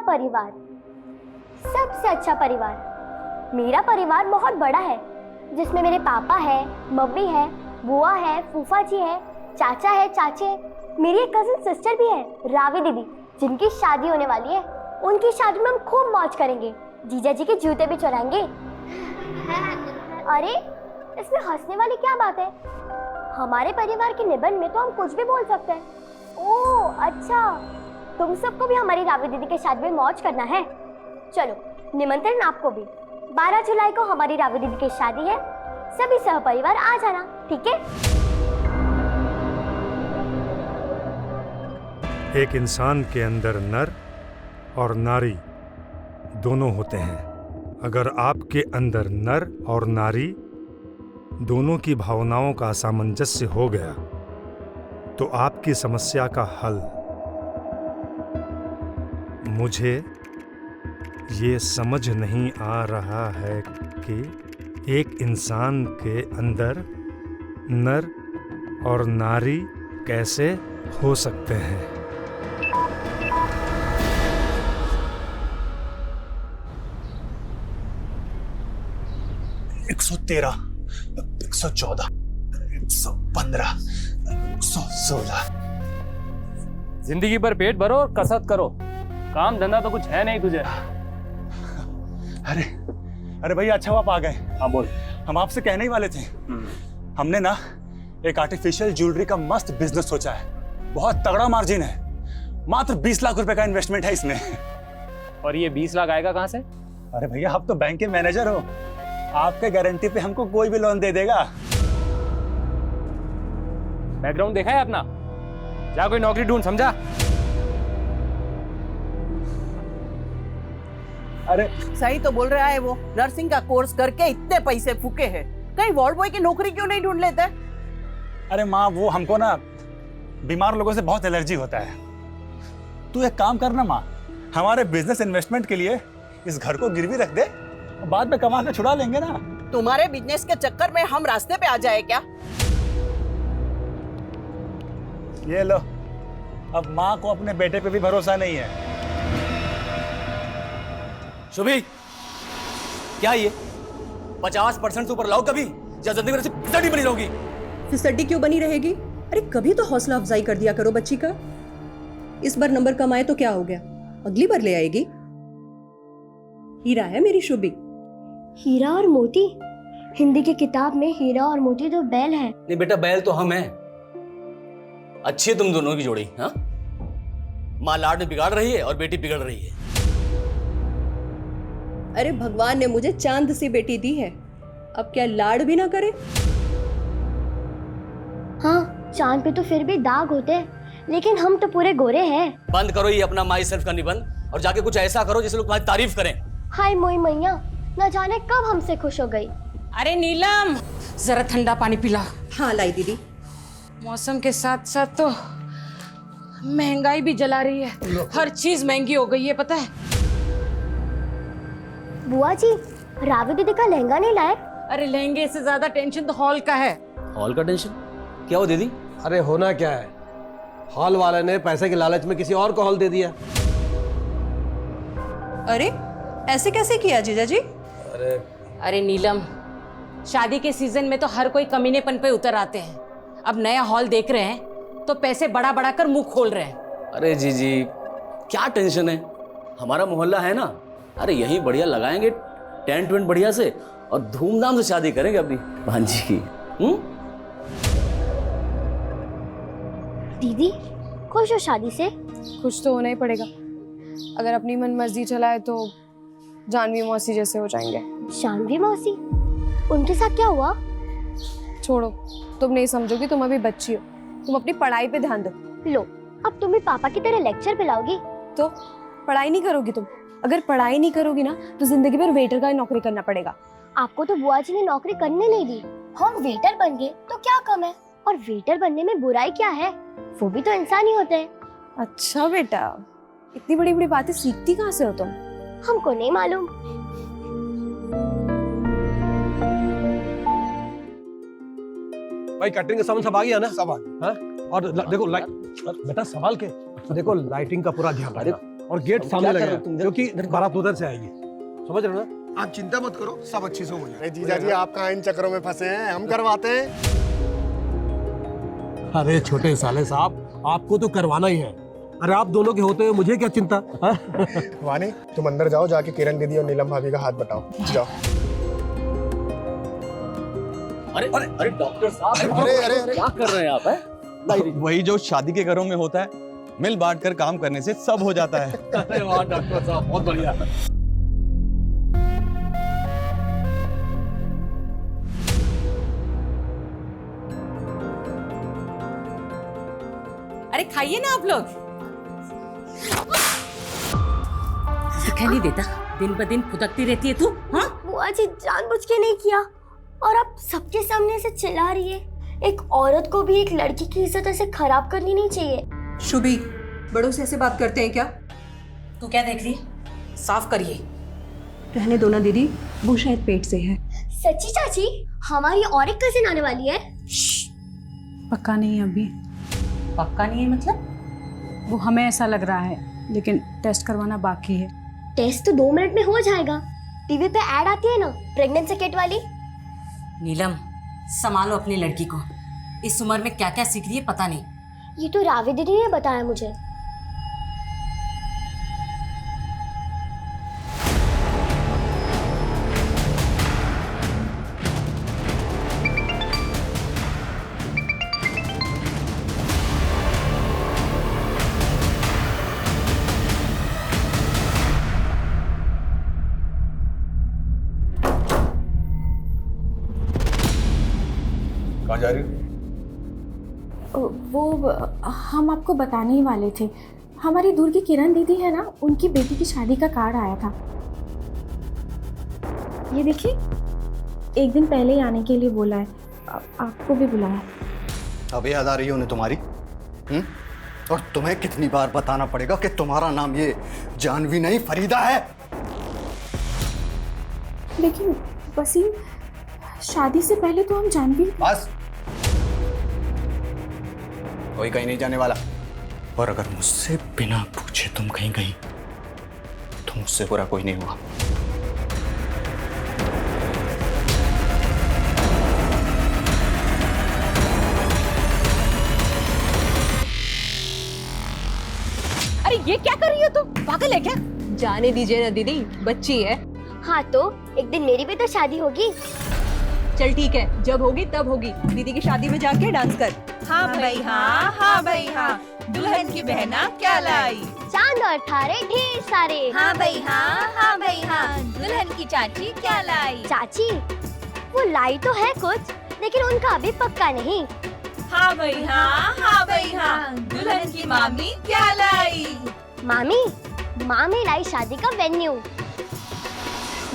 परिवार, सबसे अच्छा परिवार। मेरा परिवार बहुत बड़ा है, जिसमें मेरे पापा है, मम्मी है, बुआ है, फूफा जी है, चाचा है, चाचे है। मेरी एक कजिन सिस्टर भी है, रावी दीदी, जिनकी शादी होने वाली है। उनकी शादी में हम खूब मौज करेंगे, जीजा जी के जूते भी चुराएंगे। अरे इसमें हंसने वाली क्या बात है? हमारे परिवार के निबंध में तो हम कुछ भी बोल सकते हैं। ओह अच्छा, तुम सबको भी हमारी रावी दीदी के शादी में मौज करना है। चलो निमंत्रण आपको भी। 12 जुलाई को हमारी रावी दीदी की शादी है, सभी सहपरिवार आ जाना, ठीक है? एक इंसान के अंदर नर और नारी दोनों होते हैं। अगर आपके अंदर नर और नारी दोनों की भावनाओं का सामंजस्य हो गया तो आपकी समस्या का हल। मुझे ये समझ नहीं आ रहा है कि एक इंसान के अंदर नर और नारी कैसे हो सकते हैं। 113, 114, 115, 116। जिंदगी भर पेट भरो और कसरत करो, काम धंधा तो कुछ है नहीं तुझे। अरे अरे भैया, अच्छा आप आ गए। हाँ बोल। हम आपसे कहने ही वाले थे, हमने ना एक आर्टिफिशियल ज्वेलरी का मस्त बिजनेस सोचा है। बहुत तगड़ा मार्जिन है, मात्र 20 लाख रुपए का इन्वेस्टमेंट है इसमें। और ये 20 लाख आएगा कहाँ से? अरे भैया, आप तो बैंक के मैनेजर हो, आपके गारंटी पे हमको कोई भी लोन दे देगा। बैकग्राउंड देखा है अपना? जा कोई नौकरी ढूंढ, समझा? अरे सही तो बोल रहा है वो, नर्सिंग का कोर्स करके इतने पैसे फूके हैं, कहीं वार्ड बॉय की नौकरी क्यों नहीं ढूंढ लेते? अरे माँ, वो हमको ना बीमार लोगों से बहुत एलर्जी होता है। तू एक काम करना माँ, हमारे बिजनेस इन्वेस्टमेंट के लिए इस घर को गिरवी रख दे, बाद में कमा के छुड़ा लेंगे ना। तुम्हारे बिजनेस के चक्कर में हम रास्ते पे आ जाए क्या? ये लो, अब माँ को अपने बेटे पे भी भरोसा नहीं है। शुभी, क्या ये 50% से ऊपर लाओ कभी, या जिंदगी में फिसड्डी बनी रहोगी? फिसड्डी क्यों बनी रहेगी? अरे कभी तो हौसला अफजाई कर दिया करो बच्ची का। इस बार नंबर कम आए तो क्या हो गया, अगली बार ले आएगी। हीरा है मेरी शुभी। हीरा और मोती? हिंदी की किताब में हीरा और मोती तो बैल है। नहीं बेटा, बैल तो हम हैं। अच्छी है तुम दोनों की जोड़ी। हाँ, माँ लाड में बिगाड़ रही है और बेटी बिगड़ रही है। अरे भगवान ने मुझे चांद सी बेटी दी है, अब क्या लाड भी ना करे? हाँ, चांद पे तो फिर भी दाग होते हैं, लेकिन हम तो पूरे गोरे हैं। बंद करो ये अपना माई सेल्फ का निबंध और जाके कुछ ऐसा करो जिससे लोग तुम्हारी तारीफ करें। हाय मोई मैया, न जाने कब हमसे खुश हो गई। अरे नीलम, जरा ठंडा पानी पिला। हाँ लाई दीदी। मौसम के साथ साथ तो महंगाई भी जला रही है, हर चीज महंगी हो गई है, पता है? बुआ जी, रावी दीदी का लहंगा नहीं लाए? अरे लहंगे से ज्यादा टेंशन तो हॉल का है। हॉल का टेंशन? क्या हो दीदी? अरे होना क्या है, हॉल वाले ने पैसे के लालच में किसी और को हॉल दे दिया। अरे ऐसे कैसे किया जीजा जी? अरे नीलम, शादी के सीजन में तो हर कोई कमीनेपन पे उतर आते हैं। अब नया हॉल देख रहे हैं तो पैसे बढ़ा बढ़ा कर मुंह खोल रहे हैं। अरे जीजी, क्या टेंशन है, हमारा मोहल्ला है ना, अरे यही बढ़िया लगाएंगे टेंट वेंट बढ़िया से और धूमधाम से शादी करेंगे अपनी भांजी की। दीदी खुश हो शादी से? कुछ तो होना ही पड़ेगा, अगर अपनी मन मर्जी चलाए तो जानवी मौसी जैसे हो जाएंगे। जानवी मौसी? उनके साथ क्या हुआ? छोड़ो, तुम नहीं समझोगी, तुम अभी बच्ची हो, तुम अपनी पढ़ाई पे ध्यान दो। लो, अब तुम भी पापा की तरह लेक्चर पिलाओगी? तो पढ़ाई नहीं करोगी तुम? अगर पढ़ाई नहीं करोगी ना तो जिंदगी भर वेटर का नौकरी करना पड़ेगा। आपको तो बुआ जी ने नौकरी करने नहीं दी, हम वेटर बन गए तो क्या कम है? और वेटर बनने में बुराई क्या है, वो भी तो इंसान ही होते हैं। अच्छा बेटा, इतनी बड़ी बड़ी बातें सीखती कहाँ से हो तुम? हमको नहीं मालूम। भाई कैटरिंग का सामान सब आ गया ना? सब आ गया। हाँ? और देखो बेटा संभाल के देखो, लाइटिंग का पूरा ध्यान रखना और गेट सामने क्या कर लगा रहे है, हो तुम? क्योंकि बारात उधर से आएगी, समझ रहे हो ना? आप चिंता मत करो, सब अच्छे से हो जाएगा। जीजा जी आप कहाँ इन चक्करों में फंसे हैं, हम करवाते हैं। अरे छोटे साले साहब, आपको तो करवाना ही है। अरे आप दोनों के होते हुए मुझे क्या चिंता? वानी तुम अंदर जाओ, जाके किरण दीदी और नीलम भाभी का हाथ बटाओ, जाओ। अरे अरे अरे डॉक्टर साहब, अरे अरे अरे क्या कर रहे हैं आप? है वही जो शादी के घरों में होता है, मिल बांट कर काम करने से सब हो जाता है। अरे वाह डॉक्टर साहब, बहुत बढ़िया। अरे खाइए ना आप लोग। दिखाई नहीं देता, दिन ब दिन फुदकती रहती है तू। हाँ, बुआ जी जानबूझ के नहीं किया, और आप सबके सामने से चिल्ला रही है। एक औरत को भी एक लड़की की इज्जत ऐसे खराब करनी नहीं चाहिए। शुभी, बड़ों से ऐसे बात करते हैं क्या? तू क्या देख रही है? साफ करिए। रहने दो ना दीदी, वो शायद पेट से है। सच्ची चाची, हमारी और एक कजिन आने वाली है। पक्का नहीं है अभी। पक्का नहीं है मतलब? वो हमें ऐसा लग रहा है, लेकिन टेस्ट करवाना बाकी है। टेस्ट तो 2 मिनट में हो जाएगा। टीवी पे ऐड आती है ना प्रेगनेंसी किट वाली। नीलम, संभालो अपनी लड़की को। इस उम्र में क्या क्या सीख रही है पता नहीं। ये तो रावी दीदी ने बताया मुझे। कहाँ जा रही हो? वो हम आपको बताने ही वाले थे। हमारी दूर की किरण दीदी है ना, उनकी बेटी की शादी का कार्ड आया था। ये देखिए, एक दिन पहले ही आने के लिए बोला है। आपको भी बुलाया। अब याद आ रही है उन्हें तुम्हारी? और तुम्हें कितनी बार बताना पड़ेगा कि तुम्हारा नाम ये जानवी नहीं फरीदा है। लेकिन वसीम, शादी से पहले तो हम जानवी। बस, कोई कहीं नहीं जाने वाला। और अगर मुझसे बिना पूछे तुम कहीं गई तो मुझसे बुरा कोई नहीं हुआ। अरे ये क्या कर रही हो तुम? पागल है क्या? जाने दीजिए ना दीदी, बच्ची है। हाँ तो एक दिन मेरी भी तो शादी होगी। चल ठीक है, जब होगी तब होगी। दीदी की शादी में जाके डांस कर। हाँ भाई हाँ, हाँ भाई हाँ, दुल्हन की बहना क्या लाई? चांद और तारे ढेर सारे। हाँ भाई हाँ, हाँ भाई हाँ, दुल्हन की चाची क्या लाई? चाची, वो लाई तो है कुछ, लेकिन उनका अभी पक्का नहीं। हाँ भाई हाँ, हाँ भाई हाँ, दुल्हन की मामी क्या लाई? मामी लाई शादी का वेन्यू।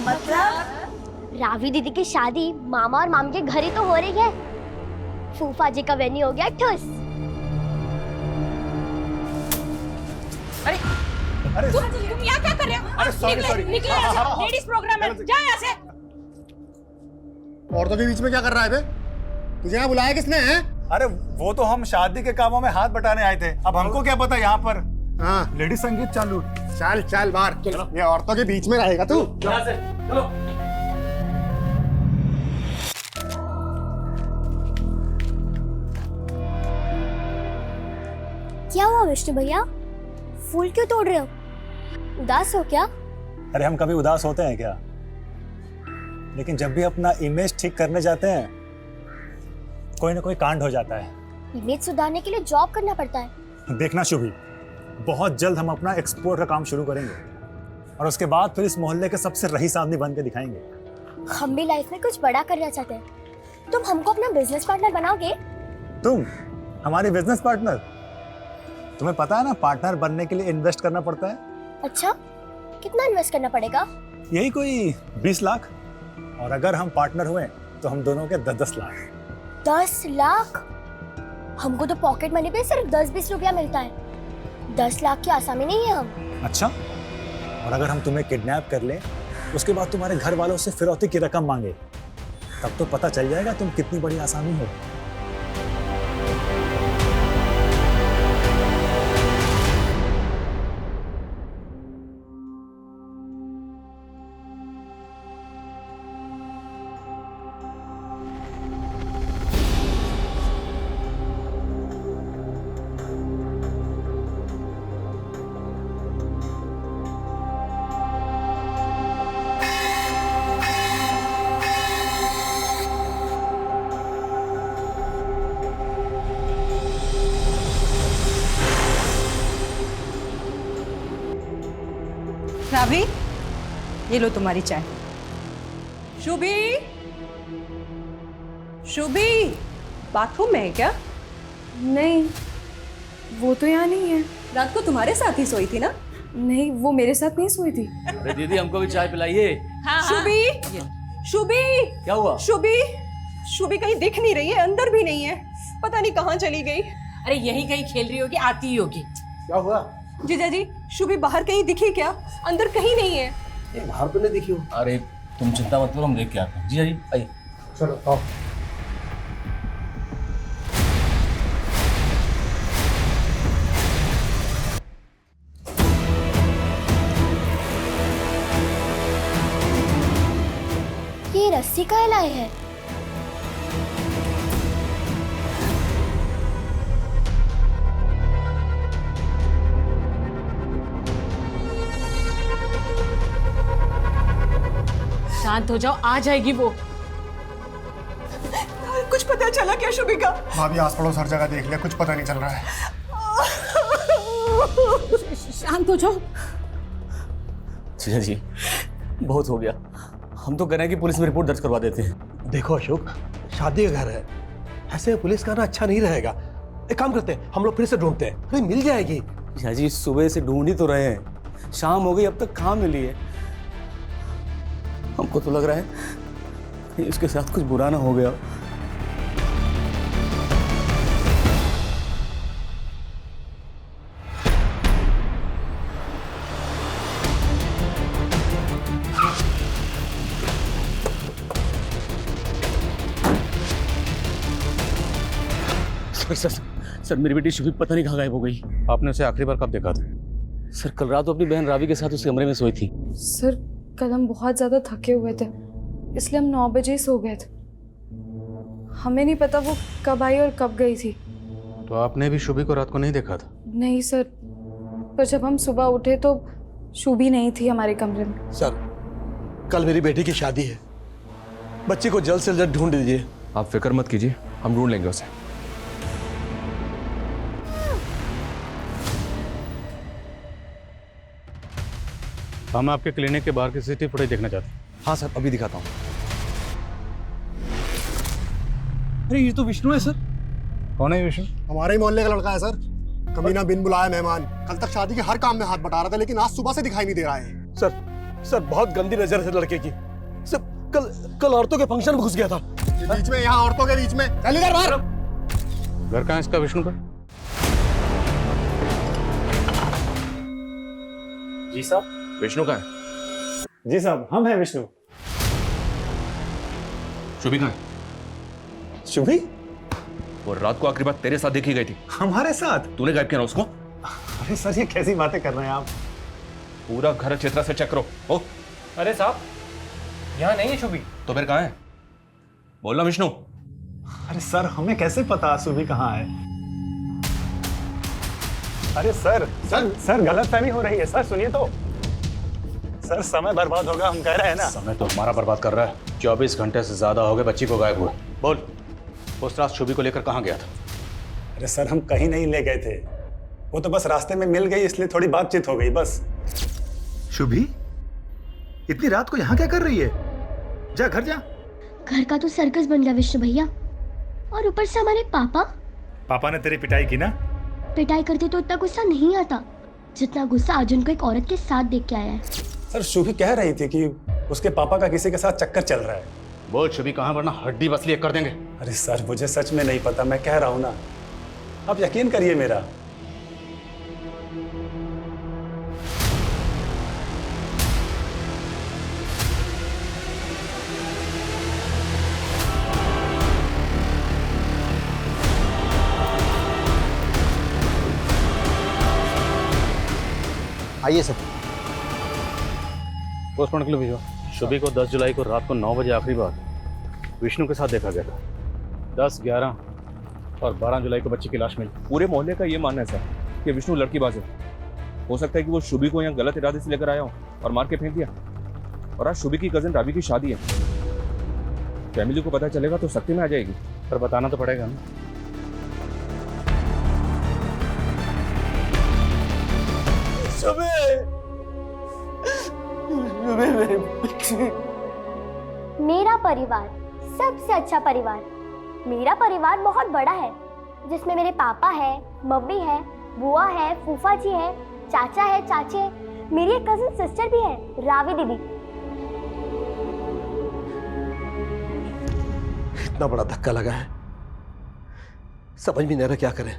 मतलब? रावी दीदी की शादी मामा और मामी के घर ही तो हो रही है। फूफा जी का वेन्यू हो गया ठुस। अरे तुम यहाँ क्या कर रहे हो? अरे सॉरी निकले यहाँ से। लेडीज प्रोग्राम है, जा यहाँ से। औरतों के बीच में क्या कर रहा है बे? तुझे यहाँ बुलाया किसने है? अरे वो तो हम शादी के कामों में हाथ बटाने आए थे। अब हमको क्या पता यहाँ पर हाँ, लेडीज संगीत चालू। चल चल बाहर, ये औरतों के बीच में रहेगा तू। यहाँ से चलो। क्या हुआ विष्णु भैया, फूल क्यों तोड़ रहे हो? उदास हो क्या? अरे हम कभी उदास होते हैं क्या? लेकिन जब भी अपना इमेज ठीक करने जाते हैं, कोई ना कोई कांड हो जाता है। इमेज सुधारने के लिए जॉब करना पड़ता है। देखना शुभी, बहुत जल्द हम अपना एक्सपोर्ट का काम शुरू करेंगे और उसके बाद फिर इस मोहल्ले के सबसे रईस आदमी बन के दिखाएंगे। हम भी लाइफ में कुछ बड़ा करना चाहते हैं। तुम हमको अपना बिजनेस पार्टनर बनाओगे? तुम हमारी बिजनेस पार्टनर? तुम्हें पता है ना, पार्टनर बनने के लिए इन्वेस्ट करना पड़ता है। अच्छा, कितना इन्वेस्ट करना पड़ेगा? यही कोई 20 लाख, और अगर हम पार्टनर हुए तो हम दोनों के 10-10 लाख। 10 लाख? हमको तो पॉकेट मनी पे सिर्फ 10-20 रुपया मिलता है। 10 लाख की आसामी नहीं है हम। अच्छा, और अगर हम तुम्हें किडनैप कर लें, उसके बाद तुम्हारे घर वालों से फिरौती की रकम मांगे, तब तो पता चल जाएगा तुम कितनी बड़ी आसामी हो। चाबी, ये लो तुम्हारी चाय। शुभी, शुभी, बाथरूम में है क्या? नहीं, वो तो यहाँ नहीं है। रात को तुम्हारे साथ ही सोई थी ना? नहीं, वो मेरे साथ नहीं सोई थी। अरे दीदी हमको भी चाय पिलाइए। शुभी, शुभी, क्या हुआ? शुभी, शुभी कहीं दिख नहीं रही है, अंदर भी नहीं है, पता नहीं कहाँ चली गई। अरे यही कहीं खेल रही होगी, आती ही होगी। क्या हुआ? जीजा जी, शुभी बाहर कहीं दिखी क्या? अंदर कहीं नहीं है। ये बाहर तो नहीं दिखी हो। अरे तुम चिंता मत करो, हम देख के आते हैं। जी जी आइए। चलो आओ। ये रस्सी का लाए है। शांत हो जाओ, आ जाएगी वो। कुछ पता चला क्या शुभी का? भाभी आस पड़ोस हर जगह देख लिया, कुछ पता नहीं चल रहा है। शांत हो जाओ। जी जी बहुत हो गया, हम तो कह रहे हैं कि पुलिस में रिपोर्ट दर्ज करवा देते हैं। देखो अशोक, शादी का घर है, ऐसे में पुलिस का आना अच्छा नहीं रहेगा। एक काम करते हैं, हम लोग फिर से ढूंढते हैं, अरे मिल जाएगी। जी सुबह से ढूंढ ही तो रहे हैं, शाम हो गई अब तक कहाँ मिली है। हमको तो लग रहा है कि इसके साथ कुछ बुरा ना हो गया। सर मेरी बेटी शुभी पता नहीं कहाँ गायब हो गई। आपने उसे आखिरी बार कब देखा था? सर कल रात वो अपनी बहन रावी के साथ उस कमरे में सोई थी। सर कल हम बहुत ज़्यादा थके हुए थे, इसलिए हम 9 बजे ही सो गए थे। हमें नहीं पता वो कब आई और कब गई थी। तो आपने भी शुभी को रात को नहीं देखा था? नहीं सर, पर जब हम सुबह उठे तो शुभी नहीं थी हमारे कमरे में। सर कल मेरी बेटी की शादी है, बच्ची को जल्द से जल्द ढूंढ दीजिए। आप फिक्र मत कीजिए, हम ढूंढ लेंगे उसे। हम आपके क्लिनिक के बाहर की सीसीटीवी फुटेज देखना चाहते हैं। हाँ सर, अभी दिखाता हूँ। अरे ये तो विष्णु है सर। कौन है विष्णु? हमारे ही मोहल्ले का लड़का है सर। कमीना बिन बुलाया मेहमान, कल तक शादी के हर काम में हाथ बटा रहा था, लेकिन आज सुबह से दिखाई नहीं दे रहा है। सर बहुत गंदी नजर है लड़के की। सर कल औरतों के फंक्शन में घुस गया था। बीच में, यहाँ औरतों के बीच में। चल इधर बाहर। घर कहाँ है इसका विष्णु का? जी साहब, विष्णु का है? जी साहब, हम हैं विष्णु। शुभी कहाँ है? शुभी? वो रात को आखिरी बार तेरे साथ देखी गई थी। हमारे साथ? तूने गायब किया ना उसको? अरे सर ये कैसी बातें कर रहे हैं आप? पूरा घर चित्रा से चेक करो। ओ अरे साहब, यहाँ नहीं है शुभी। तो फिर कहाँ है? बोलना विष्णु। अरे सर हमें कैसे पता शुभी कहाँ है? अरे सर गलतफहमी हो रही है। सर सुनिए तो। सर समय बर्बाद होगा, हम कह रहे हैं ना। समय तो हमारा बर्बाद कर रहा है। 24 घंटे से ज्यादा हो गए बच्ची को गायब हुए। बोल, उस रात शुभी को लेकर कहाँ गया था? अरे सर हम कहीं नहीं ले गए थे, वो तो बस रास्ते में मिल गई, इसलिए थोड़ी बातचीत हो गई बस। शुभी इतनी रात को यहाँ क्या कर रही है? जा घर जा। घर का तो सर्कस बन गया विष्णु भैया, और ऊपर से हमारे पापा ने तेरी पिटाई की ना? पिटाई करते तो इतना गुस्सा नहीं आता जितना गुस्सा आज उनको एक औरत के साथ देख के आया है। सर शुभी कह रही थी कि उसके पापा का किसी के साथ चक्कर चल रहा है। बोल शुभी कहाँ, वरना हड्डी बसली कर देंगे। अरे सर मुझे सच में नहीं पता, मैं कह रहा हूँ ना, आप यकीन करिए मेरा। आइए सर। पोस्टमार्टम के लिए भेजो। शुभी को 10 जुलाई को रात को 9 बजे आखिरी बार विष्णु के साथ देखा गया था। 10, 11 और 12 जुलाई को बच्ची की लाश मिली। पूरे मोहल्ले का ये मानना है सर कि विष्णु लड़कीबाज है। हो सकता है कि वो शुभी को यहाँ गलत इरादे से लेकर आया हो और मार के फेंक दिया। और आज शुभी की कजिन रावी की शादी है, फैमिली को पता चलेगा तो सख्ती में आ जाएगी। पर बताना तो पड़ेगा ना। मेरा परिवार सबसे अच्छा परिवार। मेरा परिवार बहुत बड़ा है, जिसमें मेरे पापा है, मम्मी है, बुआ है, फूफा जी है, चाचा है, चाचे है, मेरी एक कजिन सिस्टर भी है, रावी दीदी। इतना बड़ा धक्का लगा है, समझ भी नहीं आ रहा क्या करें,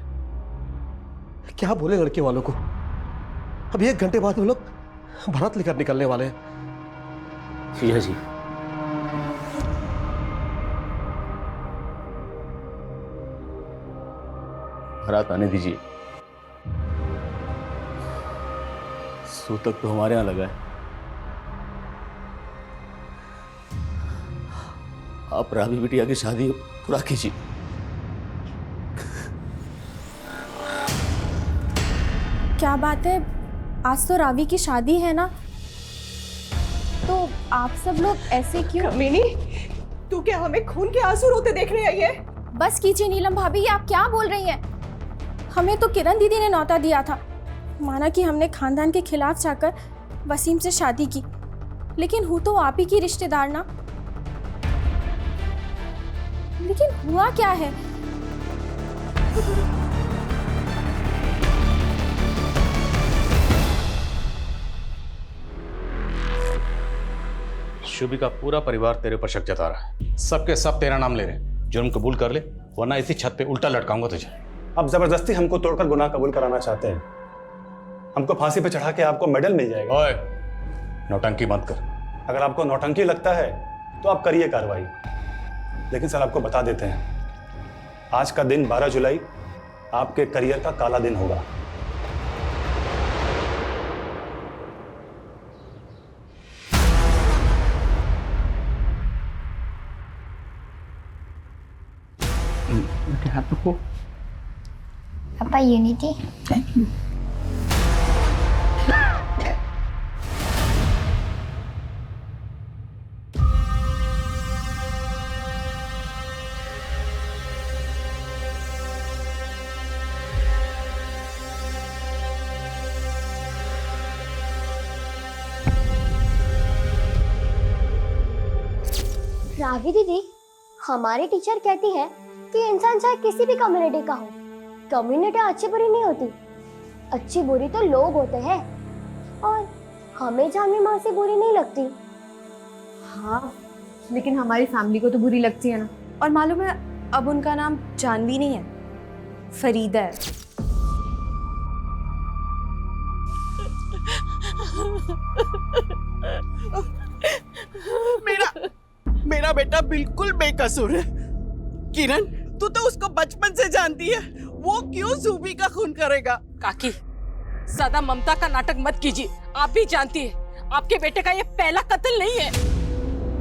क्या बोले लड़के वालों को। अब 1 घंटे बाद वो लोग भारत लेकर निकलने वाले हैं। जी है जी। बारात आने दीजिए। सूतक तो हमारे यहां लगा है। आप रावी बिटिया की शादी पूरा कीजिए। क्या बात है, आज तो रावी की शादी है ना, तो आप सब लोग ऐसे क्यों? कमीनी, तू क्या हमें खून के आंसू रोते देखने आई है? बस कीजिए नीलम भाभी, ये आप क्या बोल रही हैं? हमें तो किरण दीदी ने न्योता दिया था, माना कि हमने खानदान के खिलाफ जाकर वसीम से शादी की, लेकिन हूँ तो आप ही की रिश्तेदार ना। लेकिन हुआ क्या है? शुभी का पूरा परिवार तेरे पर शक जता रहा है, सबके सब तेरा नाम ले रहे हैं। जुर्म कबूल कर ले, वरना इसी छत पे उल्टा लटकाऊंगा तुझे। अब जबरदस्ती हमको तोड़कर गुनाह कबूल कराना चाहते हैं। हमको फांसी पे चढ़ा के आपको मेडल मिल जाएगा। ओए, नौटंकी मत कर। अगर आपको नौटंकी लगता है तो आप करिए कार्रवाई, लेकिन सर आपको बता देते हैं, आज का दिन 12 जुलाई आपके करियर का काला दिन होगा। पापा यूनिटी। Thank you. रावी दीदी, हमारी टीचर कहती है कि इंसान चाहे किसी भी कम्युनिटी का हो, कम्युनिटी अच्छी बुरी नहीं होती, अच्छी बुरी तो लोग होते हैं, और हमें जानवी माँ से बुरी नहीं लगती। हाँ, लेकिन हमारी फैमिली को तो बुरी लगती है ना। और मालूम है, अब उनका नाम जानवी नहीं है, फरीदा है। मेरा बेटा बिल्कुल बेकसूर है। किरण, तू तो उसको बचपन से जानती है, वो क्यों ज़ूबी का खून करेगा? काकी, ज्यादा ममता का नाटक मत कीजिए। आप भी जानती है आपके बेटे का ये पहला कत्ल नहीं है।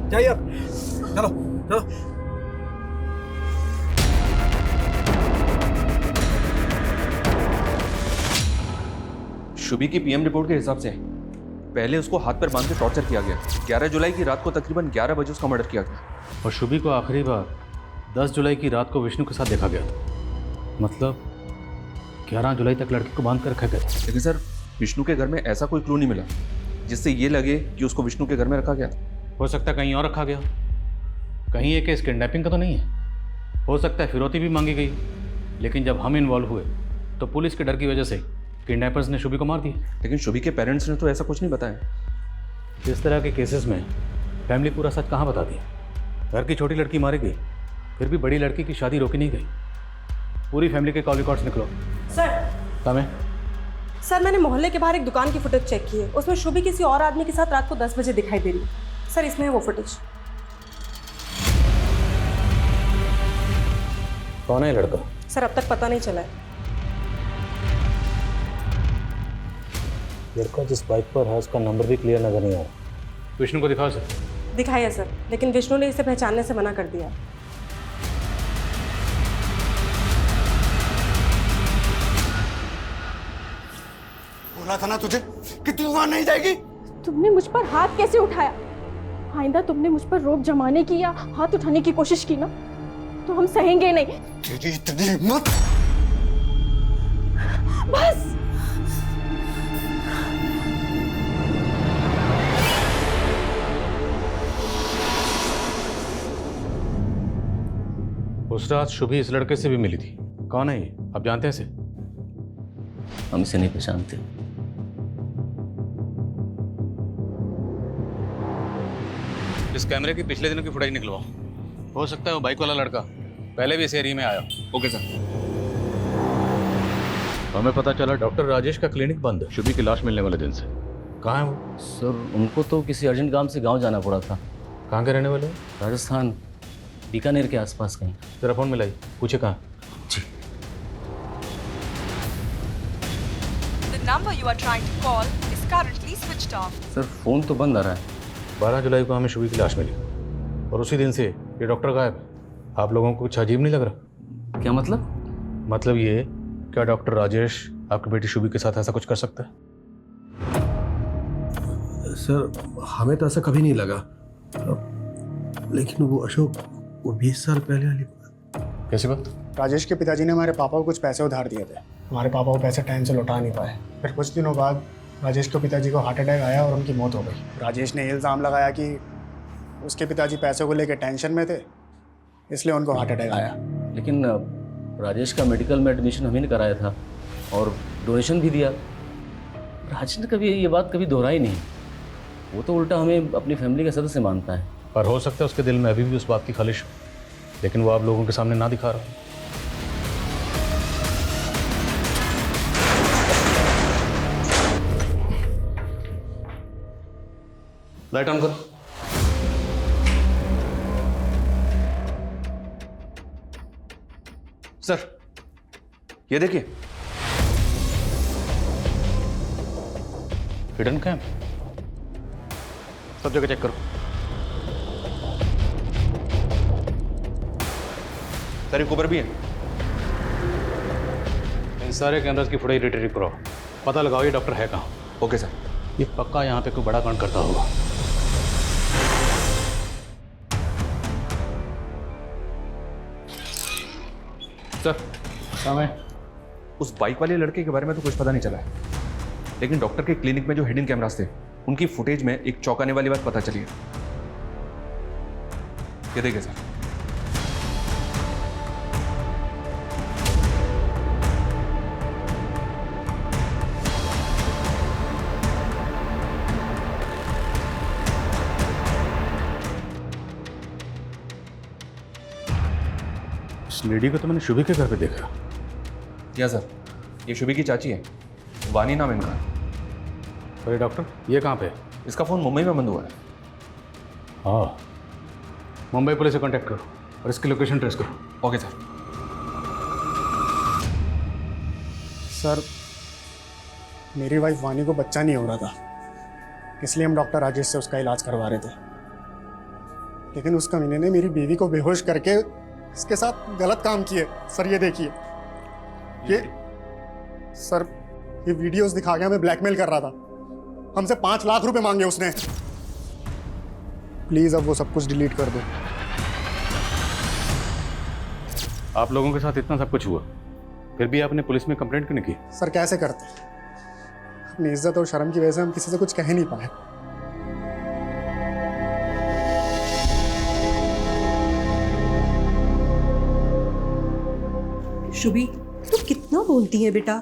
जाइए अब, चलो चलो। शुभी की पीएम रिपोर्ट के हिसाब से पहले उसको हाथ पर बांध के टॉर्चर किया गया। 11 जुलाई की रात को तकरीबन 11 बजे उसका मर्डर किया गया। और शुभी को आखिरी बार 10 जुलाई की रात को विष्णु के साथ देखा गया था। मतलब 11 जुलाई तक लड़की को बांध कर रखा गया था। लेकिन सर, विष्णु के घर में ऐसा कोई क्लू नहीं मिला जिससे ये लगे कि उसको विष्णु के घर में रखा गया। हो सकता है कहीं और रखा गया, कहीं ये केस किडनैपिंग का तो नहीं है। हो सकता है फिरौती भी मांगी गई, लेकिन जब हम इन्वॉल्व हुए तो पुलिस के डर की वजह से किडनैपर्स ने शुभी को मार दिया। लेकिन शुभी के पेरेंट्स ने तो ऐसा कुछ नहीं बताया। इस तरह के केसेस में फैमिली पूरा सच कहाँ बताती है। घर की छोटी लड़की मारी गई, फिर भी बड़ी लड़की की शादी रोकी नहीं गई। पूरी फैमिली के कॉल रिकॉर्ड्स निकलो। सर, तमें सर मैंने मोहल्ले के बाहर एक दुकान की फुटेज चेक की है, उसमें शुभी किसी और आदमी के साथ रात को 10 बजे दिखाई दे रही है। सर, इसमें है वो फुटेज। कौन है लड़का? सर, अब तक पता नहीं चला है। लड़का जिस बाइक पर है उसका नंबर भी क्लियर नजर नहीं आ रहा। विष्णु को दिखाओ सर। दिखाया सर, लेकिन विष्णु ने इसे पहचानने से मना कर दिया। बोला था ना तुझे कि तू वहां नहीं जाएगी। तुमने मुझ पर हाथ कैसे उठाया? आइंदा तुमने मुझ पर रोक जमाने की या हाथ उठाने की कोशिश की ना, तो हम सहेंगे नहीं। तेरी इतनी हिम्मत! उस रात शुभी इस लड़के से भी मिली थी। कौन है ये, आप जानते हैं इसे? हम इसे नहीं पहचानते। इस कैमरे की पिछले दिनों की फुटेज निकलवाओ। हो सकता है वो बाइक वाला लड़का पहले भी इस एरिया में आया। Okay sir. हमें पता चला डॉक्टर राजेश का क्लिनिक बंद है शुभी की लाश मिलने वाले दिन से। कहाँ है वो? सर उनको तो किसी अर्जेंट काम से गांव जाना पड़ा था। कहाँ के रहने वाले हो? राजस्थान, बीकानेर के आसपास कहीं। तेरा फोन मिलाई, पूछे कहाँ? जी। The number you are trying to call is currently switched off. Sir phone तो बंद आ रहा है। 12 जुलाई को हमें शुभी की लाश मिली और उसी दिन से ये डॉक्टर गायब है। आप लोगों को कुछ अजीब नहीं लग रहा? क्या मतलब? मतलब ये, क्या डॉक्टर राजेश आपकी बेटी शुभी के साथ ऐसा कुछ कर सकता है? सर हमें तो ऐसा कभी नहीं लगा, लेकिन वो अशोक, वो 20 साल पहले वाली कैसी बात? राजेश के पिताजी ने हमारे पापा को कुछ पैसे उधार दिए थे। हमारे पापा वो पैसे टाइम से लौटा नहीं पाए। फिर कुछ दिनों बाद राजेश के पिताजी को हार्ट अटैक आया और उनकी मौत हो गई। राजेश ने इल्ज़ाम लगाया कि उसके पिताजी पैसों को लेकर टेंशन में थे, इसलिए उनको हार्ट अटैक आया। लेकिन राजेश का मेडिकल में एडमिशन हम ही ने कराया था और डोनेशन भी दिया। राजेश ने कभी ये बात कभी दोहराई नहीं। वो तो उल्टा हमें अपनी फैमिली का सदस्य मानता है। पर हो सकता है उसके दिल में अभी भी उस बात की खालिश हो, लेकिन वो आप लोगों के सामने ना दिखा रहा हो। लाइट ऑन करो। सर ये देखिए, हिडन कैम, सब जगह चेक करो। सर एक ऊपर भी है। इन सारे कैमरास की फुटेज रिट्रीव करो, पता लगाओ ये डॉक्टर है कहाँ। Okay sir. ये पक्का यहाँ पे कोई बड़ा कांड करता होगा। सर समय उस बाइक वाले लड़के के बारे में तो कुछ पता नहीं चला है, लेकिन डॉक्टर के क्लिनिक में जो हिडन कैमरास थे उनकी फुटेज में एक चौंकाने वाली बात पता चली है। ये देखिए सर। इस लेडी को तो मैंने शुभी के घर पे देखा। क्या सर, ये शुभी की चाची है, वानी नाम इनका। अरे डॉक्टर, ये कहाँ पे? इसका फ़ोन मुंबई में बंद हुआ है। हाँ, मुंबई पुलिस से कांटेक्ट करो और इसकी लोकेशन ट्रेस करो। Okay sir. सर मेरी वाइफ वानी को बच्चा नहीं हो रहा था, इसलिए हम डॉक्टर राजेश से उसका इलाज करवा रहे थे, लेकिन उस कमीने ने मेरी बीवी को बेहोश करके इसके साथ गलत काम किए। सर ये देखिए, ये सर ये वीडियोस दिखा के हमें ब्लैकमेल कर रहा था। हमसे 5 लाख रुपए मांगे उसने। प्लीज अब वो सब कुछ डिलीट कर दो। आप लोगों के साथ इतना सब कुछ हुआ, फिर भी आपने पुलिस में कंप्लेंट क्यों नहीं की? सर कैसे करते, अपनी इज्जत और शर्म की वजह से हम किसी से कुछ कह नहीं पाए। शुभी तू कितना बोलती है बेटा,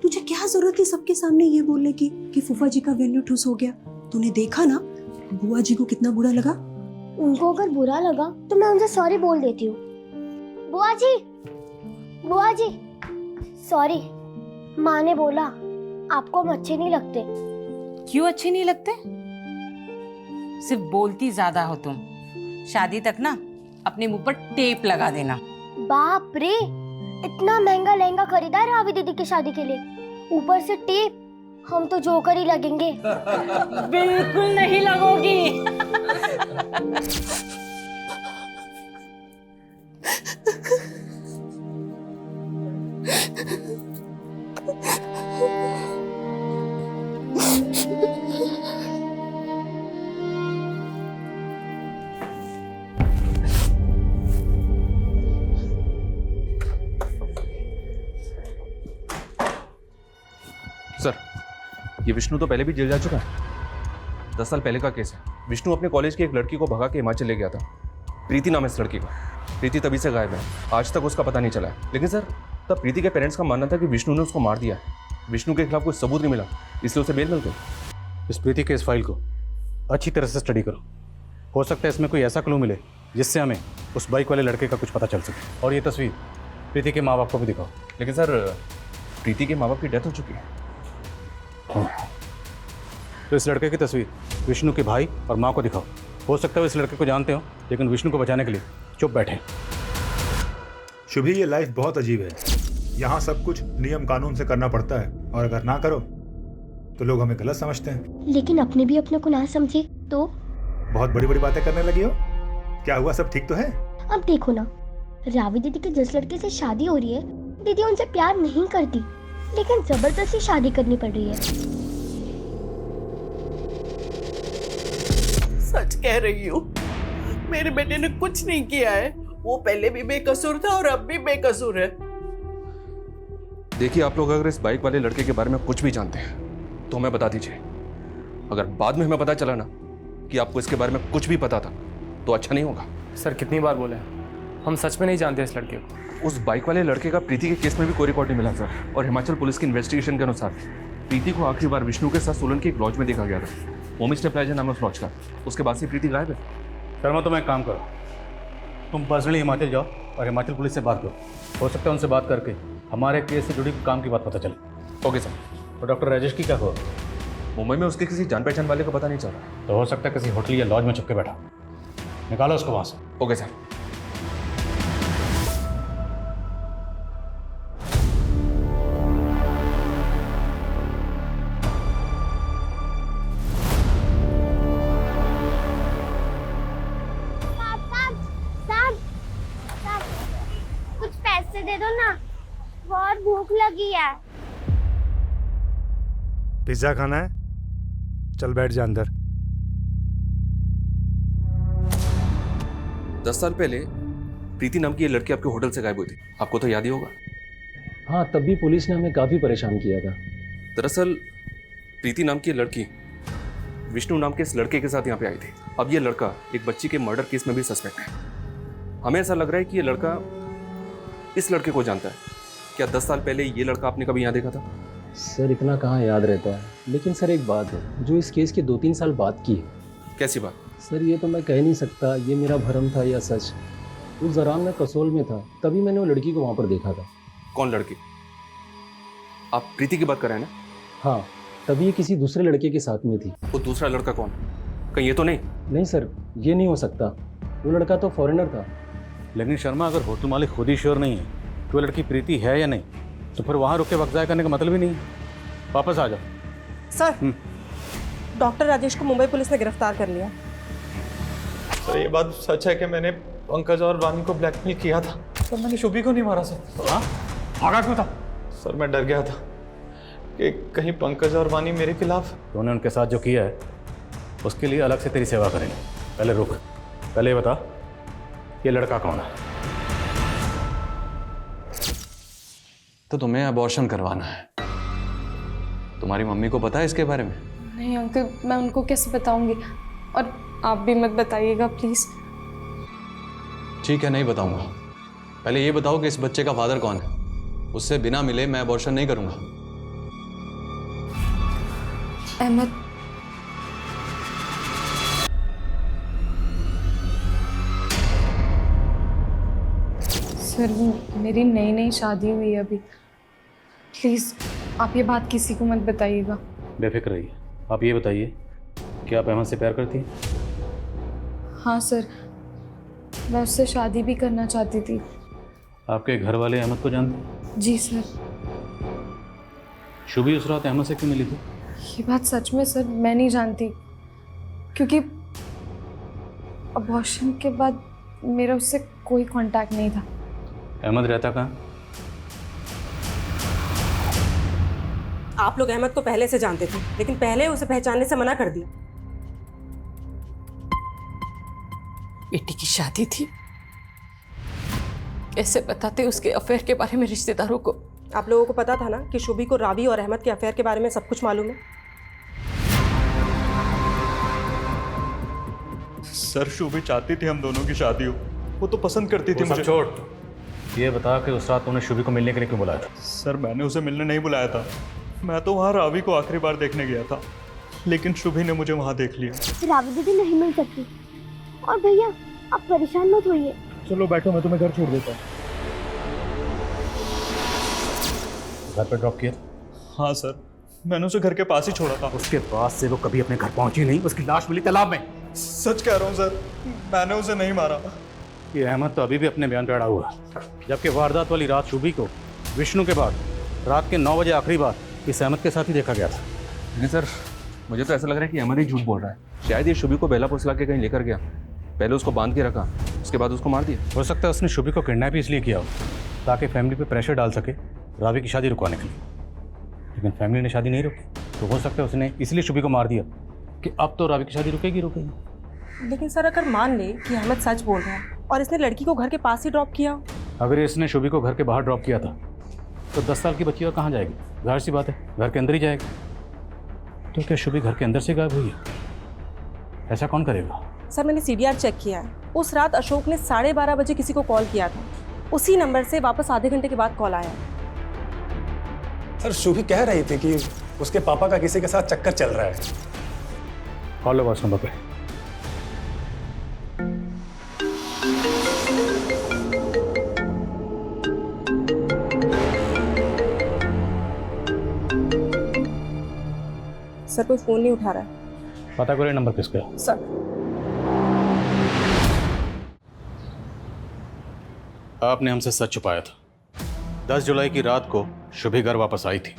तुझे क्या जरूरत थी सबके सामने ये बोलने की कि फूफा जी का वेन्यू ठुस हो गया? तूने देखा ना बुआ जी को कितना बुरा लगा। उनको अगर बुरा लगा तो मैं उनसे सॉरी बोल देती हूँ। बुआ जी सॉरी, माँ ने बोला आपको हम अच्छे नहीं लगते। क्यों अच्छे नहीं लगते? सिर्फ बोलती ज्यादा हो तुम। शादी तक ना अपने मुंह पर टेप लगा देना। बाप रे, इतना महंगा लहंगा खरीदा है रावी दीदी की शादी के लिए, ऊपर से टेप। हम तो जोकर ही लगेंगे। बिल्कुल नहीं लगोगी। सर ये विष्णु तो पहले भी जेल जा चुका है। 10 साल पहले का केस है। विष्णु अपने कॉलेज की एक लड़की को भगा के हिमाचल ले गया था। प्रीति नाम है इस लड़की का। प्रीति तभी से गायब है, आज तक उसका पता नहीं चला है। लेकिन सर, तब प्रीति के पेरेंट्स का मानना था कि विष्णु ने उसको मार दिया है। विष्णु के खिलाफ कोई सबूत नहीं मिला, इसलिए उसे बेल मिल गई। इस प्रीति के इस फाइल को अच्छी तरह से स्टडी करो। हो सकता है इसमें कोई ऐसा क्लू मिले जिससे हमें उस बाइक वाले लड़के का कुछ पता चल सके। और ये तस्वीर प्रीति के माँ बाप को भी दिखाओ। लेकिन सर, प्रीति के माँ बाप की डेथ हो चुकी है। तो इस लड़के की तस्वीर विष्णु के भाई और माँ को दिखाओ। हो सकता है इस लड़के को जानते हो, लेकिन विष्णु को बचाने के लिए चुप बैठे। शुभी, ये लाइफ बहुत अजीब है। यहाँ सब कुछ नियम कानून से करना पड़ता है, और अगर ना करो तो लोग हमें गलत समझते हैं। लेकिन अपने भी अपने को ना समझे तो? बहुत बड़ी बड़ी बातें करने लगी हो। क्या हुआ, सब ठीक तो है? अब देखो ना, रावी दीदी के जिस लड़के से शादी हो रही है, दीदी उनसे प्यार नहीं करती, लेकिन जबरदस्ती शादी करनी पड़ रही है। सच कह रही हूँ, मेरे बेटे ने कुछ नहीं किया है। वो पहले भी बेकसूर था और अब भी बेकसूर है। देखिए, आप लोग अगर इस बाइक वाले लड़के के बारे में कुछ भी जानते हैं तो हमें बता दीजिए। अगर बाद में हमें पता चला ना कि आपको इसके बारे में कुछ भी पता था तो अच्छा नहीं होगा। सर कितनी बार बोले, हम सच में नहीं जानते इस लड़के को। उस बाइक वाले लड़के का प्रीति के केस में भी कोई रिकॉर्ड नहीं मिला सर। और हिमाचल पुलिस की इन्वेस्टिगेशन के अनुसार प्रीति को आखिरी बार विष्णु के साथ सोलन के एक लॉज में देखा गया था। होम स्टे प्लाजा नाम है उस लॉज का। उसके बाद से प्रीति गायब है। शर्मा, तुम एक काम करो, तुम पर्सनली हिमाचल जाओ और हिमाचल पुलिस से बात करो। हो सकता है उनसे बात करके हमारे केस से जुड़ी काम की बात पता चले। Okay sir. और डॉक्टर राजेश की क्या खबर? मुंबई में उसके किसी जान पहचान वाले का पता नहीं चल रहा। तो हो सकता है किसी होटल या लॉज में छुप के बैठा। निकालो उसको वहाँ से। Okay sir. कुछ पैसे दे दो ना, बहुत भूख लगी है। पिज्जा खाना है? चल बैठ जा अंदर। 10 साल पहले प्रीति नाम की ये लड़की आपके होटल से गायब हुई थी, आपको तो याद ही होगा। हाँ, तब भी पुलिस ने हमें काफ़ी परेशान किया था। दरअसल प्रीति नाम की ये लड़की विष्णु नाम के इस लड़के के साथ यहाँ पे आई थी। अब ये लड़का एक बच्ची के मर्डर केस में भी सस्पेक्ट है। हमें ऐसा लग रहा है कि ये लड़का इस लड़के को जानता है। क्या 10 साल पहले ये लड़का आपने कभी यहाँ देखा था? सर इतना कहाँ याद रहता है, लेकिन सर एक बात है जो इस केस के 2-3 साल बाद की है। कैसी बात? सर ये तो मैं कह नहीं सकता ये मेरा भ्रम था या सच। उस दौरान मैं कसोल में था, तभी मैंने वो लड़की को वहाँ पर देखा था। कौन लड़की? आप प्रीति की बात कर रहे हैं ना? हाँ, तभी ये किसी दूसरे लड़के के साथ में थी। वो दूसरा लड़का कौन? कहीं ये तो नहीं? नहीं सर, ये नहीं हो सकता। वो लड़का तो फॉरेनर था। लेकिन शर्मा, अगर होटल मालिक खुद ही श्योर नहीं है कि वो लड़की प्रीति है या नहीं, तो फिर वहाँ रुक के वक्त ज़ाया करने का मतलब ही नहीं। वापस आ जाओ। सर, डॉक्टर राजेश को मुंबई पुलिस ने गिरफ्तार कर लिया। सर ये बात सच है कि मैंने पंकज और वानी को ब्लैकमेल किया था। सर मैंने शुभी को नहीं मारा सर। हाँ? भागा क्यों था? सर मैं डर गया था कि कहीं पंकज और वानी मेरे खिलाफ। तूने उनके साथ जो किया है उसके लिए अलग से तेरी सेवा करेंगे। पहले रुक, पहले ये बता ये लड़का कौन है? तो तुम्हें अबॉर्शन करवाना है। तुम्हारी मम्मी को पता है इसके बारे में? नहीं अंकल, मैं उनको कैसे बताऊंगी, और आप भी मत बताइएगा प्लीज। ठीक है, नहीं बताऊंगा। पहले ये बताओ कि इस बच्चे का फादर कौन है। उससे बिना मिले मैं अबॉर्शन नहीं करूंगा। अहमद। सर मेरी नई शादी हुई है अभी, प्लीज़ आप ये बात किसी को मत बताइएगा। बेफिक्र रहिए। आप ये बताइए कि आप अहमद से प्यार करती हैं? हाँ सर, मैं उससे शादी भी करना चाहती थी। आपके घर वाले अहमद को जानते हैं? जी सर। शुभी उस रात अहमद से क्यों मिली थी? ये बात सच में सर मैं नहीं जानती, क्योंकि अबॉर्शन के बाद मेरा उससे कोई कांटेक्ट नहीं था। अहमद रहता कहाँ? आप लोग अहमद को पहले से जानते थे, लेकिन पहले उसे पहचानने से मना कर दिया। बेटी की शादी थी, कैसे बताते उसके अफेयर के बारे में रिश्तेदारों को? आप लोगों को पता था ना कि शुभी को रावी और अहमद के अफेयर के बारे में सब कुछ मालूम है। सर शुभी चाहती थी हम दोनों की शादी हो, वो तो पसंद करती थी वो सब मुझे। छोड़, ये बता कि उस रात तुमने शुभी को मिलने के लिए क्यों बुलाया था? सर मैंने उसे मिलने नहीं बुलाया था, मैं तो वहाँ रावी को आखिरी बार देखने गया था, लेकिन शुभी ने मुझे वहाँ देख लिया। रावी दीदी नहीं मिल सकती। और भैया आप परेशान मत होइए। चलो बैठो, मैं तुम्हें घर छोड़ देता हूँ। घर पर ड्रॉप किया? हाँ सर, मैंने उसे घर के पास ही छोड़ा था। उसके बाद से वो कभी अपने घर पहुंची नहीं, उसकी लाश मिली तालाब में। सच कह रहा हूँ सर, मैंने उसे नहीं मारा। ये अहमद तो अभी भी अपने बयान पे अड़ा हुआ है, जबकि वारदात वाली रात शुभी को विष्णु के बाद रात के 9 बजे आखिरी बार इस अहमद के साथ ही देखा गया था। नहीं सर, मुझे तो ऐसा लग रहा है कि अहमद ही झूठ बोल रहा है। शायद ये शुभी को बेला फुसला के कहीं लेकर गया, पहले उसको बांध के रखा, उसके बाद उसको मार दिया। हो सकता है उसने शुभी को किडनैप इसलिए किया हो ताकि फैमिली पे प्रेशर डाल सके रावी की शादी रुकवाने के लिए, लेकिन फैमिली ने शादी नहीं रोकी, तो हो सकता है उसने इसलिए शुभी को मार दिया कि अब तो रावी की शादी रुकेगी। लेकिन सर अगर मान ले कि अहमद सच बोल रहा है और इसने लड़की को घर के पास ही ड्रॉप किया, अगर इसने शुभी को घर के बाहर ड्रॉप किया था तो 10 साल की बच्ची और कहाँ जाएगी? जाहिर सी बात है घर के अंदर ही जाएगी। तो क्या शुभी घर के अंदर से गायब हुई है? ऐसा कौन करेगा? सर मैंने CDR चेक किया है, उस रात अशोक ने 12:30 बजे किसी को कॉल किया था, उसी नंबर से वापस आधे घंटे के बाद कॉल आया। सर शुभी कह रही थी कि उसके पापा का किसी के साथ चक्कर चल रहा है। कॉल लो वाट्स नंबर पे। सर कोई फ़ोन नहीं उठा रहा है। पता करो नंबर किसका है। सर आपने हमसे सच छुपाया था। 10 जुलाई की रात को शुभी घर वापस आई थी।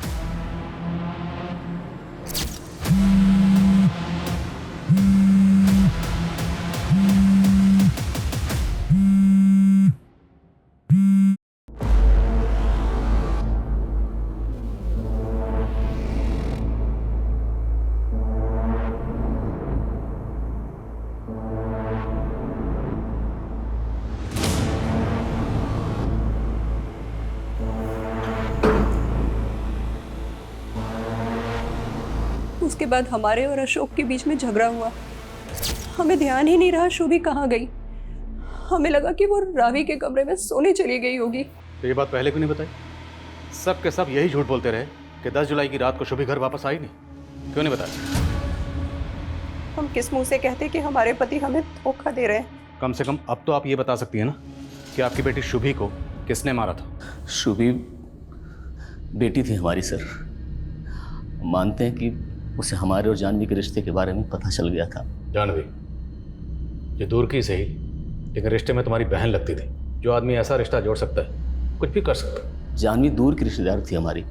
उसके बाद हमारे और अशोक के बीच में झगड़ा हुआ। हमें ध्यान ही नहीं रहा शुभी कहाँ गई। हमें लगा कि वो रावी के कमरे में सोने चली गई होगी। तो ये बात पहले क्यों नहीं बताई? सब के सब यही झूठ बोलते रहे कि 10 जुलाई की रात को शुभी घर वापस आई नहीं। क्यों नहीं बताया? हम किस मुंह से कहते कि हमारे पति हमें धोखा दे रहे हैं? कम से कम अब तो आप ये बता सकती है ना कि आपकी बेटी शुभी को किसने मारा था? शुभी बेटी थी हमारी सर। मानते हैं कि उसे हमारे और जानवी के रिश्ते के बारे में पता चल गया था। जानवी ये दूर की सही, लेकिन रिश्ते में तुम्हारी बहन लगती थी। जो आदमी ऐसा रिश्ता जोड़ सकता है कुछ भी कर सकता है। जानवी दूर की रिश्तेदार थी हमारी।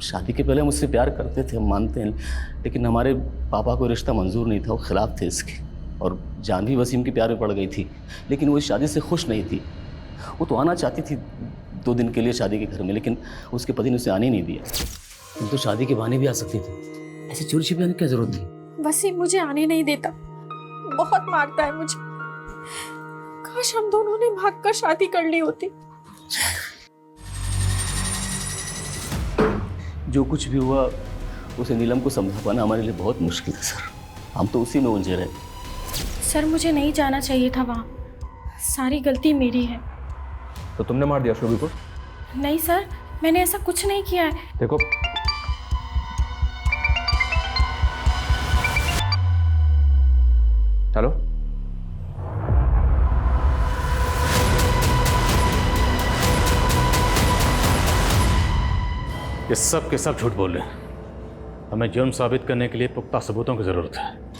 शादी के पहले मुझसे प्यार करते थे, हम मानते हैं, लेकिन हमारे पापा को रिश्ता मंजूर नहीं था, वो खिलाफ थे इसके। और जानवी वसीम के प्यार में पड़ गई थी, लेकिन वो इस शादी से खुश नहीं थी। वो तो आना चाहती थी 2 दिन के लिए शादी के घर में, लेकिन उसके पति ने उसे आने नहीं दिया। तुम तो शादी के बहाने भी आ सकती थी, ऐसे चोरी छिपे आने की क्या जरूरत थी? वसीम मुझे आने नहीं देता, बहुत मारता है मुझे। काश हम दोनों ने भागकर शादी कर ली होती। जो कुछ भी हुआ उसे नीलम को समझा पाना हमारे लिए बहुत मुश्किल है सर। हम तो उसी में उलझे रहे। सर मुझे नहीं जाना चाहिए था वहाँ, सारी गलती मेरी है। तो तुमने मार दिया शुभी को? नहीं सर, मैंने ऐसा कुछ नहीं किया है। देखो हेलो, ये सब के सब झूठ बोल रहे हैं। हमें जुर्म साबित करने के लिए पुख्ता सबूतों की जरूरत है।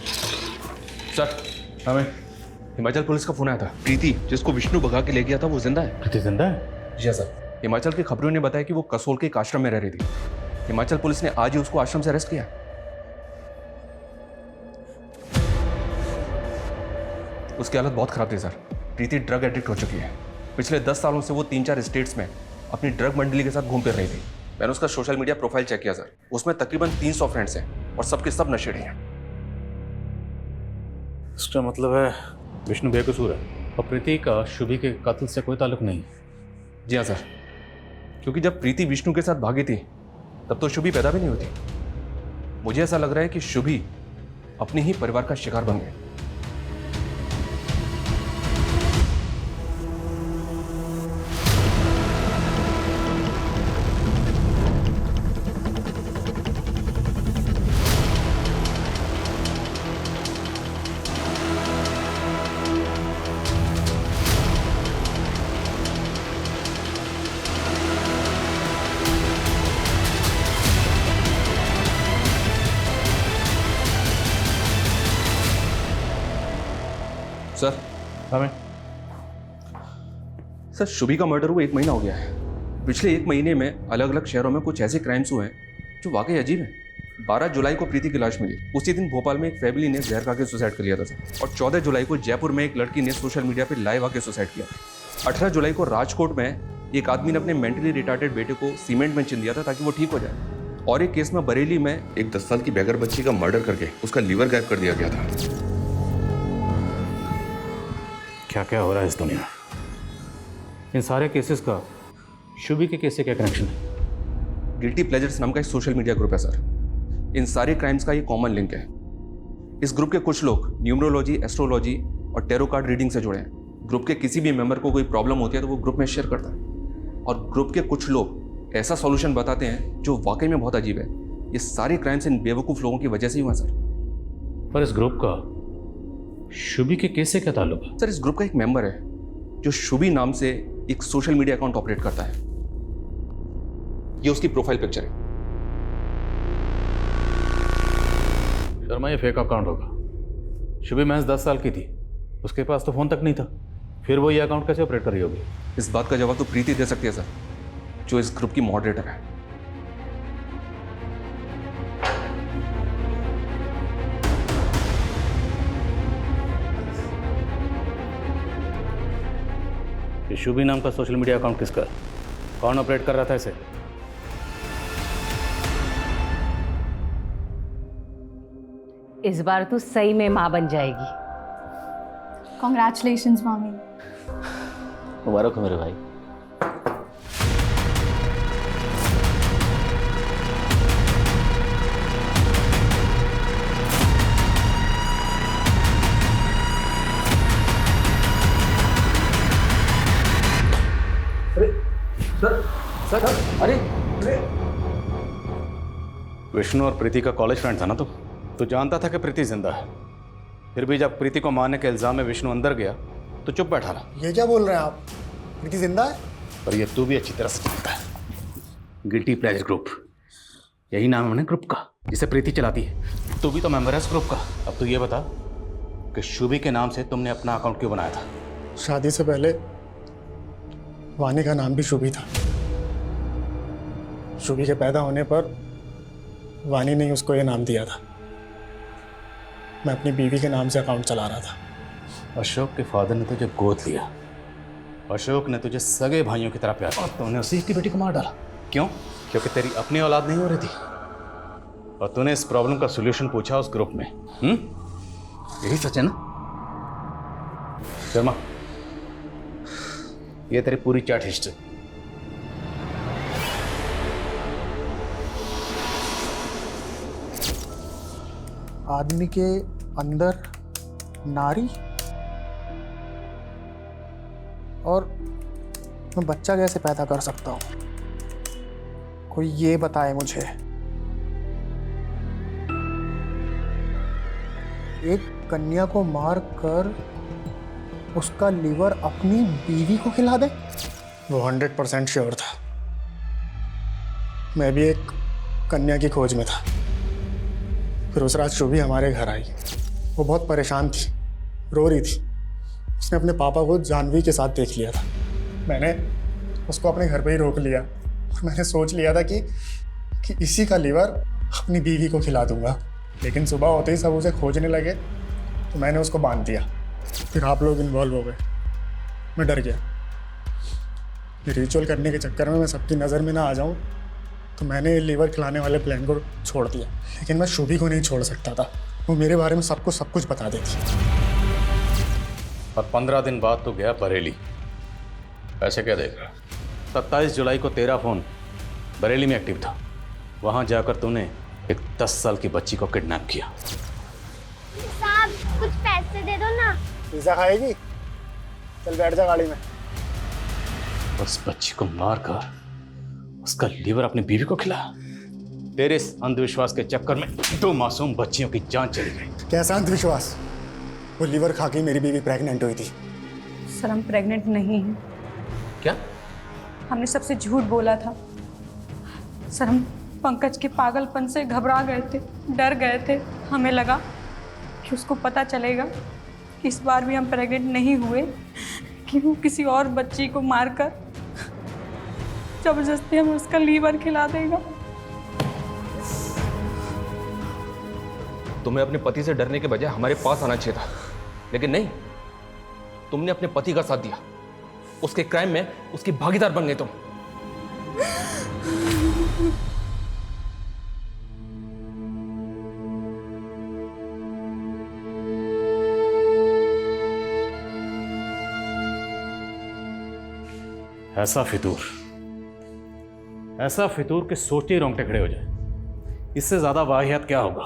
सर हमें हिमाचल पुलिस का फोन आया था। प्रीति जिसको विष्णु भगा के ले गया था वो जिंदा है। प्रीति जिंदा है? जी सर। हिमाचल की खबरों ने बताया कि वो कसोल के एक आश्रम में रह रही थी। हिमाचल पुलिस ने आज ही उसको आश्रम से अरेस्ट किया। उसकी हालत बहुत खराब थी सर। प्रीति ड्रग एडिक्ट हो चुकी है। पिछले 10 सालों से वो 3-4 स्टेट्स में अपनी ड्रग मंडली के साथ घूम फिर रही थी। मैंने उसका सोशल मीडिया प्रोफाइल चेक किया सर, उसमें तकरीबन 300 फ्रेंड्स हैं और सबके सब नशेड़ी हैं। इसका मतलब है विष्णु बेकसूर है और प्रीति का शुभी के कत्ल से कोई ताल्लुक नहीं। जी हाँ सर, क्योंकि जब प्रीति विष्णु के साथ भागी थी तब तो शुभी पैदा भी नहीं होती। मुझे ऐसा लग रहा है कि शुभी अपने ही परिवार का शिकार बन गई। सर हमें सर, शुभी का मर्डर हुआ 1 महीना हो गया है। पिछले 1 महीने में अलग अलग शहरों में कुछ ऐसे क्राइम्स हुए हैं जो वाकई अजीब हैं। 12 जुलाई को प्रीति की लाश मिली। उसी दिन भोपाल में एक फैमिली ने जहर खा के सुसाइड कर लिया था सर। और 14 जुलाई को जयपुर में एक लड़की ने सोशल मीडिया पर लाइव आके सुसाइड किया। 18 जुलाई को राजकोट में एक आदमी ने अपने मेंटली रिटार्डेड बेटे को सीमेंट में चिन दिया था ताकि वो ठीक हो जाए। और एक केस में बरेली में एक 10 साल की बेघर बच्ची का मर्डर करके उसका लीवर गायब कर दिया गया था। क्या क्या हो रहा है इस दुनिया में? इन सारे केसेस का शुभी के केस से क्या कनेक्शन है? गिल्टी प्लेजर्स नाम का एक सोशल मीडिया ग्रुप है सर। इन सारे क्राइम्स का ये कॉमन लिंक है। इस ग्रुप के कुछ लोग न्यूमरोलॉजी, एस्ट्रोलॉजी और टैरो कार्ड रीडिंग से जुड़े हैं। ग्रुप के किसी भी मेंबर को कोई प्रॉब्लम होती है तो वो ग्रुप में शेयर करता है और ग्रुप के कुछ लोग ऐसा सॉल्यूशन बताते हैं जो वाकई में बहुत अजीब है। ये सारे क्राइम्स इन बेवकूफ़ लोगों की वजह से ही हुआ सर। पर इस ग्रुप का शुभी के केस से क्या ताल्लुक है? सर, इस ग्रुप का एक मेंबर है जो शुभी नाम से एक सोशल मीडिया अकाउंट ऑपरेट करता है। ये उसकी प्रोफाइल पिक्चर है। शर्मा, ये फेक अकाउंट होगा। शुभी महज 10 साल की थी, उसके पास तो फोन तक नहीं था, फिर वो ये अकाउंट कैसे ऑपरेट कर रही होगी? इस बात का जवाब तो प्रीति दे सकती है सर, जो इस ग्रुप की मॉडरेटर है। ये शुभी नाम का सोशल मीडिया अकाउंट किसका? कौन ऑपरेट कर रहा था इसे? इस बार तू सही में माँ बन जाएगी। कॉन्ग्रेचुलेशंस मामी। मुबारक हो मेरे भाई। सर, अरे विष्णु और प्रीति का कॉलेज फ्रेंड था ना तुम? तो जानता था कि प्रीति जिंदा है, फिर भी जब प्रीति को मारने के इल्जाम में विष्णु अंदर गया तो चुप बैठा रहा। ये क्या बोल रहे हैं आप? प्रीति जिंदा है? पर ये तू भी अच्छी तरह से जानता है। गिल्टी प्लेजर ग्रुप, यही नाम है ना ग्रुप का जिसे प्रीति चलाती है। तू भी तो मेंबर है इस ग्रुप का। अब तू ये बता कि शुभी के नाम से तुमने अपना अकाउंट क्यों बनाया था? शादी से पहले वानी का नाम भी शुभी था। शुभी के पैदा होने पर वानी ने उसको ये नाम दिया था। मैं अपनी बीवी के नाम से अकाउंट चला रहा था। अशोक के फादर ने तुझे गोद लिया, अशोक ने तुझे सगे भाइयों की तरह प्यार किया और तूने उसी की बेटी को मार डाला। क्यों? क्योंकि तेरी अपनी औलाद नहीं हो रही थी और तूने इस प्रॉब्लम का सॉल्यूशन पूछा उस ग्रुप में। यही सच है ना शर्मा? ये तेरी पूरी चैट हिस्ट्री। आदमी के अंदर नारी और मैं बच्चा कैसे पैदा कर सकता हूँ? कोई ये बताए मुझे। एक कन्या को मार कर उसका लीवर अपनी बीवी को खिला दे? वो 100% श्योर था। मैं भी एक कन्या की खोज में था। फिर उस रात शुभी हमारे घर आई। वो बहुत परेशान थी, रो रही थी। उसने अपने पापा को जानवी के साथ देख लिया था। मैंने उसको अपने घर पे ही रोक लिया और मैंने सोच लिया था कि इसी का लीवर अपनी बीवी को खिला दूंगा। लेकिन सुबह होते ही सब उसे खोजने लगे तो मैंने उसको बांध दिया। फिर आप लोग इन्वॉल्व हो गए। मैं डर गया। रिचुअल करने के चक्कर में मैं सबकी नज़र में ना आ जाऊं तो मैंने लीवर खिलाने वाले प्लान को छोड़ दिया। लेकिन मैं शुभी को नहीं छोड़ सकता था। वो मेरे बारे में सबको सब कुछ बता देती। और 15 दिन बाद तो गया बरेली। ऐसे क्या देख रहा? 27 जुलाई को तेरा फोन बरेली में एक्टिव था। वहां जाकर तूने एक 10 साल की बच्ची को किडनैप किया। साहब कुछ पैसे दे दो ना। पिज़्ज़ा खाएगी? चल बैठ जा गाड़ी में। उस बच्ची को मारकर उसका लीवर अपनी बीवी को खिला। तेरे इस अंधविश्वास के चक्कर में 2 मासूम बच्चियों की जान चली गई। कैसा अंधविश्वास? वो लीवर खा के मेरी बीवी प्रेग्नेंट हुई थी। सर हम प्रेग्नेंट नहीं हैं। क्या? हमने सबसे झूठ बोला था सर। हम पंकज के पागलपन से घबरा गए थे, डर गए थे। हमें लगा कि उसको पता चलेगा इस बार भी हम प्रेग्नेंट नहीं हुए कि वो किसी और बच्ची को मारकर जबरदस्ती हमें उसका लीवर खिला देगा। तुम्हें अपने पति से डरने के बजाय हमारे पास आना चाहिए था, लेकिन नहीं, तुमने अपने पति का साथ दिया। उसके क्राइम में उसकी भागीदार बन गए तुम। ऐसा फितूर के सोचते ही रोंगटे खड़े हो जाए। इससे ज्यादा वाहियात क्या होगा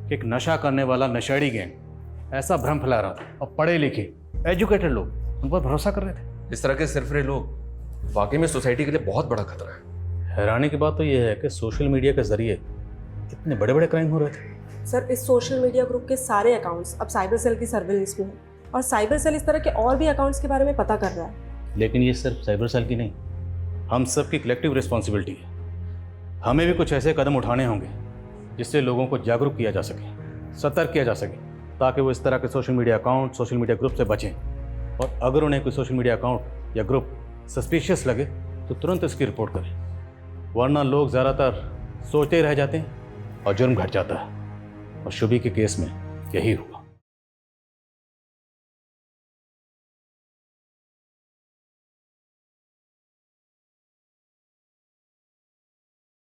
कि एक नशा करने वाला नशेड़ी गैंग ऐसा भ्रम फैला रहा था और पढ़े लिखे एजुकेटेड लोग उन पर भरोसा कर रहे थे। इस तरह के सिरफिरे लोग वाकई में सोसाइटी के लिए बहुत बड़ा खतरा है। हैरानी की बात तो यह है कि सोशल मीडिया के जरिए इतने बड़े बड़े क्राइम हो रहे थे। सर, इस सोशल मीडिया ग्रुप के सारे अकाउंट्स अब साइबर सेल की सर्विलेंस में हैं और साइबर सेल इस तरह के और भी अकाउंट्स के बारे में पता कर रहा है। लेकिन ये सिर्फ साइबर सेल की नहीं, हम सब की कलेक्टिव रिस्पॉन्सिबिलिटी है। हमें भी कुछ ऐसे कदम उठाने होंगे जिससे लोगों को जागरूक किया जा सके, सतर्क किया जा सके, ताकि वो इस तरह के social media account, social media group से बचें। और अगर उन्हें कोई सोशल मीडिया अकाउंट या ग्रुप सस्पिशियस लगे तो तुरंत इसकी रिपोर्ट करें, वरना लोग ज़्यादातर सोचते ही रह जाते हैं और जुर्म घट जाता है। और शुभी के केस में यही हुआ।